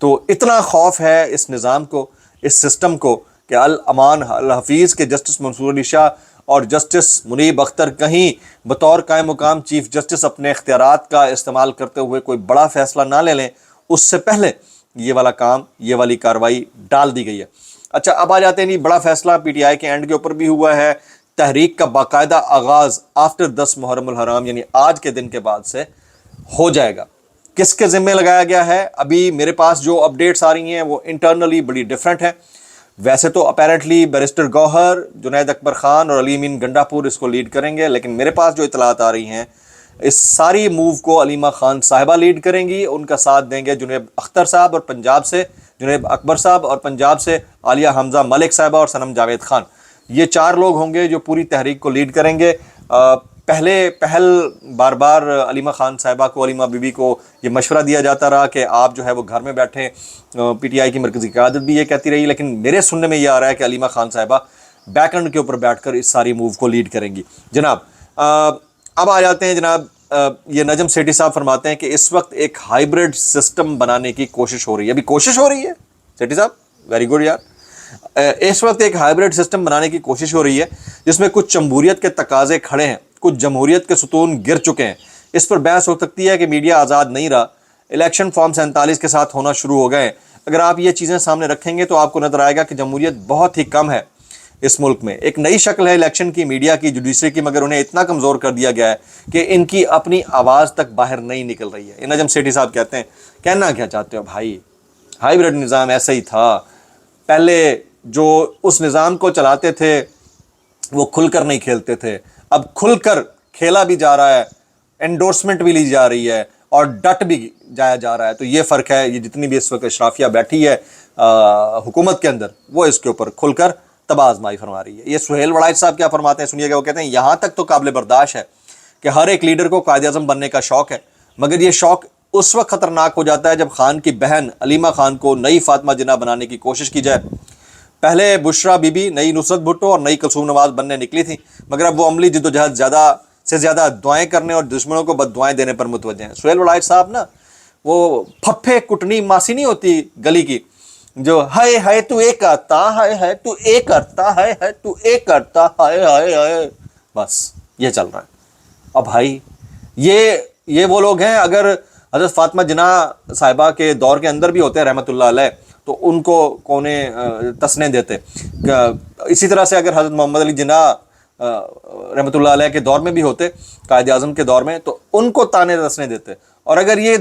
تو اتنا خوف ہے اس نظام کو, اس سسٹم کو, کہ الامان الحفیظ کے جسٹس منصور علی شاہ اور جسٹس منیب اختر کہیں بطور قائم مقام چیف جسٹس اپنے اختیارات کا استعمال کرتے ہوئے کوئی بڑا فیصلہ نہ لے لیں, اس سے پہلے یہ والا کام, یہ والی کاروائی ڈال دی گئی ہے. اچھا, اب آ جاتے ہیں جی, بڑا فیصلہ پی ٹی آئی کے اینڈ کے اوپر بھی ہوا ہے. تحریک کا باقاعدہ آغاز آفٹر 10 محرم الحرام یعنی آج کے دن کے بعد سے ہو جائے گا. کس کے ذمہ لگایا گیا ہے؟ ابھی میرے پاس جو اپڈیٹس آ رہی ہیں وہ انٹرنلی بڑی ڈیفرنٹ ہیں. ویسے تو اپیرنٹلی بیرسٹر گوہر, جنید اکبر خان اور علی امین گنڈا پور اس کو لیڈ کریں گے, لیکن میرے پاس جو اطلاعات آ رہی ہیں اس ساری موو کو علیمہ خان صاحبہ لیڈ کریں گی. ان کا ساتھ دیں گے جنید اختر صاحب اور پنجاب سے جنید اکبر صاحب, اور پنجاب سے عالیہ حمزہ ملک صاحبہ اور صنم جاوید خان. یہ 4 لوگ ہوں گے جو پوری تحریک کو لیڈ کریں گے. پہل بار بار علیمہ خان صاحبہ کو, علیمہ بی بی کو یہ مشورہ دیا جاتا رہا کہ آپ جو ہے وہ گھر میں بیٹھیں. پی ٹی آئی کی مرکزی قیادت بھی یہ کہتی رہی, لیکن میرے سننے میں یہ آ رہا ہے کہ علیمہ خان صاحبہ بیک اینڈ کے اوپر بیٹھ کر اس ساری موو کو لیڈ کریں گی. جناب اب آ جاتے ہیں جناب, یہ نجم سیٹھی صاحب فرماتے ہیں کہ اس وقت ایک ہائیبرڈ سسٹم بنانے کی کوشش ہو رہی ہے. ابھی کوشش ہو رہی ہے سیٹھی صاحب, ویری گڈ یار. اس وقت ایک ہائیبرڈ سسٹم بنانے کی کوشش ہو رہی ہے جس میں کچھ جمہوریت کے تقاضے کھڑے ہیں, کچھ جمہوریت کے ستون گر چکے ہیں. اس پر بحث ہو سکتی ہے کہ میڈیا آزاد نہیں رہا, الیکشن فارم 47 کے ساتھ ہونا شروع ہو گئے ہیں. اگر آپ یہ چیزیں سامنے رکھیں گے تو آپ کو نظر آئے گا کہ جمہوریت بہت ہی کم ہے اس ملک میں. ایک نئی شکل ہے الیکشن کی, میڈیا کی, جوڈیشری کی, مگر انہیں اتنا کمزور کر دیا گیا ہے کہ ان کی اپنی آواز تک باہر نہیں نکل رہی ہے. نجم سیٹھی صاحب کہتے ہیں, کہنا کیا چاہتے ہو بھائی, ہائیبرڈ نظام ایسا ہی تھا. پہلے جو اس نظام کو چلاتے تھے وہ کھل کر نہیں کھیلتے تھے, اب کھل کر کھیلا بھی جا رہا ہے, انڈورسمنٹ بھی لی جا رہی ہے اور ڈٹ بھی جایا جا رہا ہے. تو یہ فرق ہے. یہ جتنی بھی اس وقت اشرافیہ بیٹھی ہے حکومت کے اندر, وہ اس کے اوپر کھل کر تباہ آزمائی فرما رہی ہے. یہ سہیل وڑائچ صاحب کیا فرماتے ہیں سنیے گا. وہ کہتے ہیں یہاں تک تو قابل برداشت ہے کہ ہر ایک لیڈر کو قائد اعظم بننے کا شوق ہے, مگر یہ شوق اس وقت خطرناک ہو جاتا ہے جب خان کی بہن علیمہ خان کو نئی فاطمہ جناح بنانے کی کوشش کی جائے. پہلے بشرا بی بی نئی نصرت بھٹو اور نئی کلثوم نواز بننے نکلی تھی, مگر اب وہ عملی جدوجہد زیادہ سے زیادہ دعائیں کرنے اور دشمنوں کو بد دعائیں دینے پر متوجہ ہیں. سہیل وڑائچ صاحب نا, وہ پھپھے کٹنی ماسی نہیں ہوتی گلی کی, جو ہائے ہائے تو ایک کرتا, ہائے ہائے تو ایک کرتا, ہائے ہائے تو ایک کرتا, ہائے ہائے ہائے, بس یہ چل رہا ہے. اب بھائی یہ وہ لوگ ہیں, اگر حضرت فاطمہ جناح صاحبہ کے دور کے اندر بھی ہوتے ہیں رحمۃ اللہ علیہ تو ان کو کونے تسنے دیتے. اسی طرح سے اگر حضرت محمد علی جناح رحمۃ اللہ علیہ کے دور میں بھی ہوتے, قائد اعظم کے دور میں, تو ان کو تانے تسنے دیتے. اور اگر یہ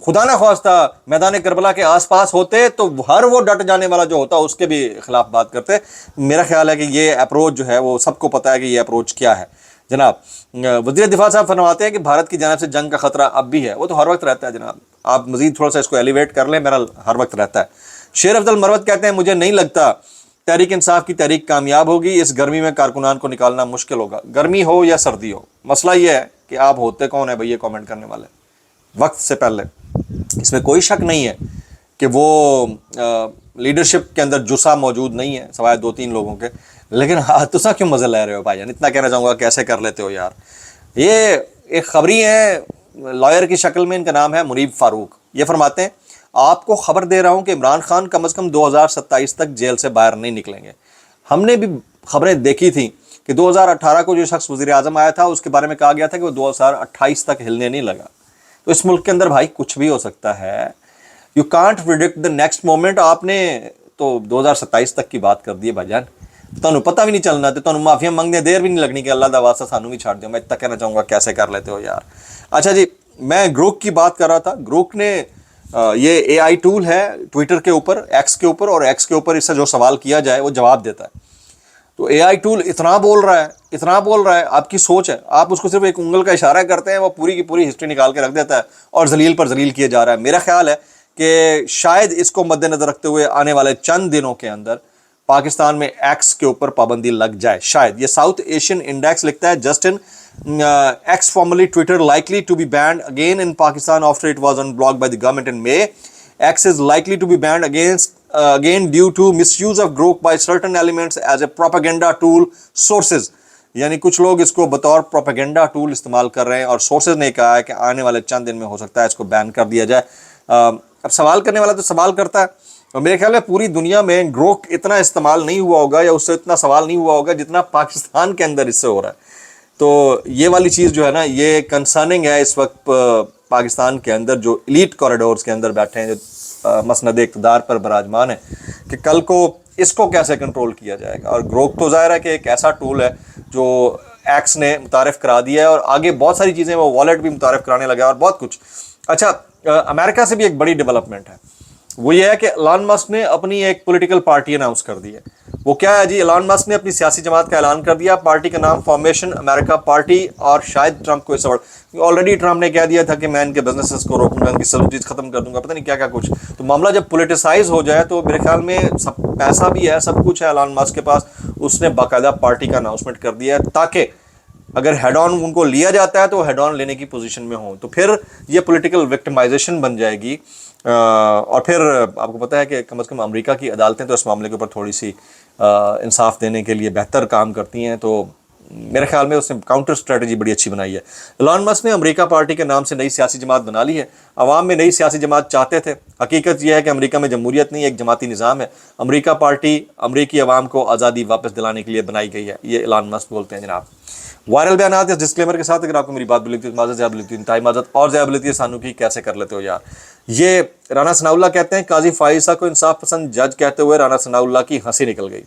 خدا نہ خواستہ میدان کربلا کے آس پاس ہوتے تو ہر وہ ڈٹ جانے والا جو ہوتا اس کے بھی خلاف بات کرتے. میرا خیال ہے کہ یہ اپروچ جو ہے وہ سب کو پتہ ہے کہ یہ اپروچ کیا ہے. جناب وزیر دفاع صاحب فرماتے ہیں کہ بھارت کی جانب سے جنگ کا خطرہ اب بھی ہے. وہ تو ہر وقت رہتا ہے جناب, آپ مزید تھوڑا سا اس کو ایلیویٹ کر لیں, میرا ہر وقت رہتا ہے. شیر افضل مروت کہتے ہیں مجھے نہیں لگتا تحریک انصاف کی تحریک کامیاب ہوگی. اس گرمی میں کارکنان کو نکالنا مشکل ہوگا, گرمی ہو یا سردی ہو. مسئلہ یہ ہے کہ آپ ہوتے کون ہیں بھائی یہ کامنٹ کرنے والے وقت سے پہلے. اس میں کوئی شک نہیں ہے کہ وہ لیڈرشپ کے اندر جسا موجود نہیں ہے سوائے 2-3 لوگوں کے, لیکن تسا کیوں مزے لے رہے ہو بھائی جان. اتنا کہنا چاہوں گا کیسے کر لیتے ہو یار. یہ ایک خبری ہیں لائر کی شکل میں, ان کا نام ہے منیب فاروق. یہ فرماتے ہیں آپ کو خبر دے رہا ہوں کہ عمران خان کم از کم 2027 تک جیل سے باہر نہیں نکلیں گے. ہم نے بھی خبریں دیکھی تھیں کہ 2018 کو جو شخص وزیر اعظم آیا تھا اس کے بارے میں کہا گیا تھا کہ وہ 2028 تک ہلنے نہیں لگا. تو اس ملک کے اندر بھائی کچھ بھی ہو سکتا ہے. You can't predict the next moment. آپ نے تو 2027 تک کی بات کر دی ہے بھائی جان, تمہیں پتہ بھی نہیں چلنا, تو تمہیں معافیاں منگنے دیر بھی نہیں لگنی کہ اللہ دا واسطہ سانو بھی چھاڑ دو. میں اتنا کہنا چاہوں گا کیسے کر لیتے ہو یار. اچھا جی, میں گروک کی بات کر رہا تھا. گروک نے یہ اے آئی ٹول ہے ٹویٹر کے اوپر, ایکس کے اوپر, اور ایکس کے اوپر اس سے جو سوال کیا جائے وہ جواب دیتا ہے. تو اے آئی ٹول اتنا بول رہا ہے, آپ کی سوچ ہے, آپ اس کو صرف ایک انگل کا اشارہ کرتے ہیں, وہ پوری کی پوری ہسٹری نکال کے رکھ دیتا ہے اور ذلیل پر ذلیل کیے جا رہا ہے. میرا خیال ہے کہ شاید اس کو مد نظر رکھتے ہوئے آنے والے چند دنوں کے اندر پاکستان میں ایکس کے اوپر پابندی لگ جائے شاید. یہ ساؤتھ ایشین انڈیکس لکھتا ہے Justin x formerly Twitter likely to be banned again in Pakistan after it was unblocked by the government in May. X is likely to be banned again due to misuse of Grok by certain elements as a propaganda tool. Sources یعنی کچھ لوگ اس کو بطور propaganda tool استعمال کر رہے ہیں, اور سورسز نے کہا ہے کہ آنے والے چند دن میں ہو سکتا ہے اس کو بین کر دیا جائے. اب سوال کرنے والا تو سوال کرتا ہے، اور میرے خیال میں پوری دنیا میں گروک اتنا استعمال نہیں ہوا ہوگا یا اس سے اتنا سوال نہیں ہوا ہوگا جتنا پاکستان کے اندر اس سے ہو رہا ہے. تو یہ والی چیز جو ہے نا یہ کنسرننگ ہے اس وقت پاکستان کے اندر جو ایلیٹ کوریڈورز کے اندر بیٹھے ہیں، جو مسند اقتدار پر براجمان ہیں، کہ کل کو اس کو کیسے کنٹرول کیا جائے گا. اور گروک تو ظاہر ہے کہ ایک ایسا ٹول ہے جو ایکس نے متعارف کرا دیا ہے، اور آگے بہت ساری چیزیں وہ والیٹ بھی متعارف کرانے لگا اور بہت کچھ. اچھا، امریکہ سے بھی ایک بڑی ڈیولپمنٹ ہے، وہ یہ ہے کہ ایلان مسک نے اپنی ایک پولیٹیکل پارٹی اناؤنس کر دی ہے. وہ کیا ہے جی؟ ایلان مسک نے اپنی سیاسی جماعت کا اعلان کر دیا، پارٹی کا نام فارمیشن امریکہ پارٹی، اور شاید ٹرمپ کو اس وقت آلریڈی ٹرمپ نے کہہ دیا تھا کہ میں ان کے بزنسز کو روکوں گا، ان کی سبسڈیز ختم کر دوں گا، پتہ نہیں کیا کیا کچھ. تو معاملہ جب پولیٹیسائز ہو جائے تو میرے خیال میں سب پیسہ بھی ہے، سب کچھ ہے ایلان مسک کے پاس. اس نے باقاعدہ پارٹی کا اناؤنسمنٹ کر دیا ہے تاکہ اگر ہیڈ آن ان کو لیا جاتا ہے تو وہ ہیڈ آن لینے کی پوزیشن میں ہوں، تو پھر یہ پولیٹیکل وکٹمائزیشن بن جائے گی. اور پھر آپ کو پتہ ہے کہ کم از کم امریکہ کی عدالتیں تو اس معاملے کے اوپر تھوڑی سی انصاف دینے کے لیے بہتر کام کرتی ہیں. تو میرے خیال میں اس نے کاؤنٹر اسٹریٹجی بڑی اچھی بنائی ہے. ایلان مسک نے امریکہ پارٹی کے نام سے نئی سیاسی جماعت بنا لی ہے. عوام میں نئی سیاسی جماعت چاہتے تھے. حقیقت یہ ہے کہ امریکہ میں جمہوریت نہیں، ایک جماعتی نظام ہے. امریکہ پارٹی امریکی عوام کو آزادی واپس دلانے کے لیے بنائی گئی ہے، یہ ایلان مسک بولتے ہیں جناب. وائرل بیانات اس ڈسکلیمر کے ساتھ اگر آپ کو میری بات بلی معذرت زیادہ بلی انتہائی معذرت اور زیادہ بلی سانو کی کیسے کر لیتے ہو یار. یہ رانا ثناء اللہ کہتے ہیں قاضی فائزہ کو انصاف پسند جج کہتے ہوئے رانا ثناء اللہ کی ہنسی نکل گئی.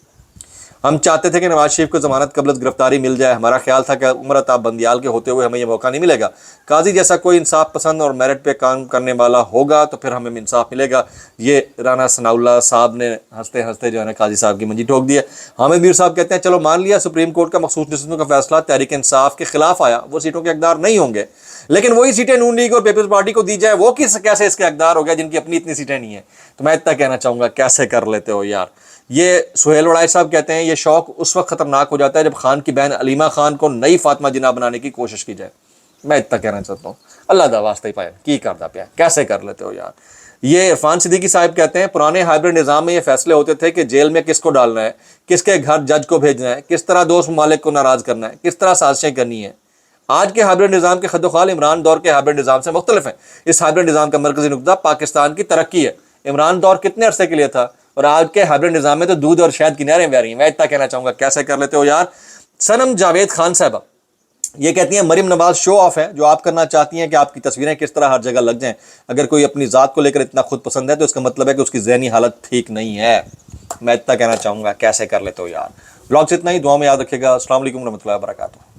ہم چاہتے تھے کہ نواز شریف کو ضمانت قبل از گرفتاری مل جائے. ہمارا خیال تھا کہ عمر عطا بندیال کے ہوتے ہوئے ہمیں یہ موقع نہیں ملے گا. قاضی جیسا کوئی انصاف پسند اور میرٹ پہ کام کرنے والا ہوگا تو پھر ہمیں انصاف ملے گا. یہ رانا ثناء اللہ صاحب نے ہنستے ہنستے جو ہے نا قاضی صاحب کی منجی ٹھوک دی ہے. حامد میر صاحب کہتے ہیں چلو مان لیا سپریم کورٹ کا مخصوص نشستوں کا فیصلہ تحریک انصاف کے خلاف آیا، وہ سیٹوں کے حقدار نہیں ہوں گے، لیکن وہی سیٹیں نون لیگ اور پیپلز پارٹی کو دی جائے، وہ کیسے اس کے حقدار ہو گیا جن کی اپنی اتنی سیٹیں نہیں ہیں. تو میں اتنا کہنا چاہوں گا کیسے کر لیتے ہو یار. یہ سہیل وڑائے صاحب کہتے ہیں یہ شوق اس وقت خطرناک ہو جاتا ہے جب خان کی بہن علیمہ خان کو نئی فاطمہ جناح بنانے کی کوشش کی جائے. میں اتنا کہنا چاہتا ہوں اللہ دا واسطہ ہی پایا کی کردا پیا کیسے کر لیتے ہو یار. یہ عرفان صدیقی صاحب کہتے ہیں پرانے ہائبرڈ نظام میں یہ فیصلے ہوتے تھے کہ جیل میں کس کو ڈالنا ہے، کس کے گھر جج کو بھیجنا ہے، کس طرح دوست ممالک کو ناراض کرنا ہے، کس طرح سازشیں کرنی ہیں. آج کے ہائبرڈ نظام کے خد و خال عمران دور کے ہائبرڈ نظام سے مختلف ہیں. اس ہائبرڈ نظام کا مرکزی نقطہ پاکستان کی ترقی ہے. عمران دور کتنے عرصے کے لیے تھا اور آج کے ہائبرڈ نظام میں تو دودھ اور شہد کی نہریں بہ رہی ہیں. میں اتنا کہنا چاہوں گا کیسے کر لیتے ہو یار. صنم جاوید خان صاحبہ یہ کہتی ہیں مریم نواز شو آف ہے، جو آپ کرنا چاہتی ہیں کہ آپ کی تصویریں کس طرح ہر جگہ لگ جائیں. اگر کوئی اپنی ذات کو لے کر اتنا خود پسند ہے تو اس کا مطلب ہے کہ اس کی ذہنی حالت ٹھیک نہیں ہے. میں اتنا کہنا چاہوں گا کیسے کر لیتے ہو یار. بلاگ سے اتنا ہی، دعا میں یاد رکھے گا. السلام علیکم ورحمۃ اللہ وبرکاتہ.